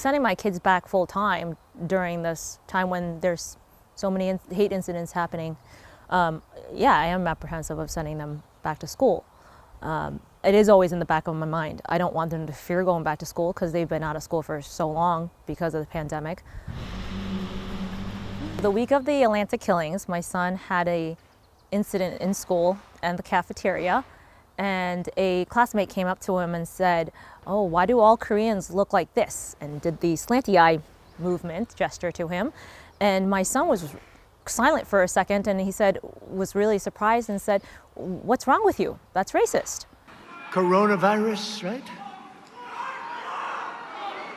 sending my kids back full time during this time when there's so many hate incidents happening, yeah, I am apprehensive of sending them back to school. It is always in the back of my mind. I don't want them to fear going back to school because they've been out of school for so long because of the pandemic. The week of the Atlanta killings, my son had an incident in school and the cafeteria, and a classmate came up to him and said, "Oh, why do all Koreans look like this?" and did the slanty eye movement gesture to him. And my son was silent for a second, and he said, was really surprised and said, "What's wrong with you? That's racist." Coronavirus, right?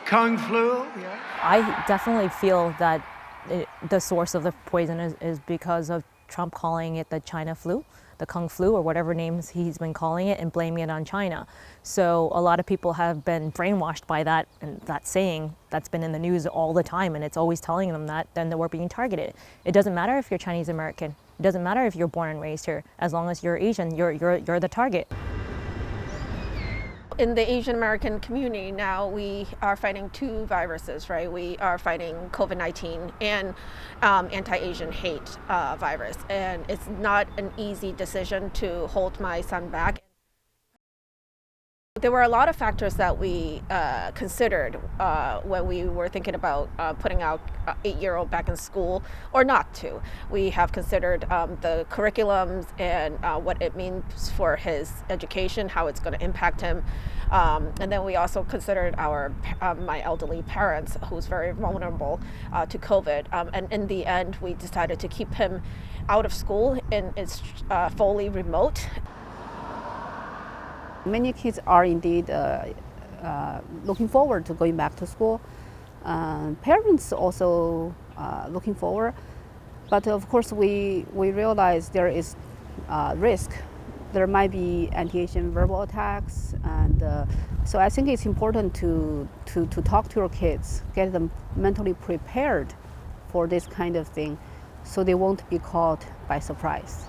Kung flu, yeah. I definitely feel that the source of the poison is because of Trump calling it the China flu, the Kung flu, or whatever names he's been calling it, and blaming it on China. So a lot of people have been brainwashed by that, and that saying that's been in the news all the time, and it's always telling them that, then we're being targeted. It doesn't matter if you're Chinese American. It doesn't matter if you're born and raised here. As long as you're Asian, you're the target. In the Asian American community now, we are fighting two viruses, right? We are fighting COVID-19 and anti-Asian hate virus. And it's not an easy decision to hold my son back. There were a lot of factors that we considered when we were thinking about putting our 8-year-old back in school or not to. We have considered the curriculums and what it means for his education, how it's going to impact him. And then we also considered my elderly parents, who's very vulnerable to COVID. And in the end, we decided to keep him out of school and it's fully remote. Many kids are indeed looking forward to going back to school. Parents also looking forward, but of course we realize there is risk. There might be anti-Asian verbal attacks, and so I think it's important to talk to your kids, get them mentally prepared for this kind of thing, so they won't be caught by surprise.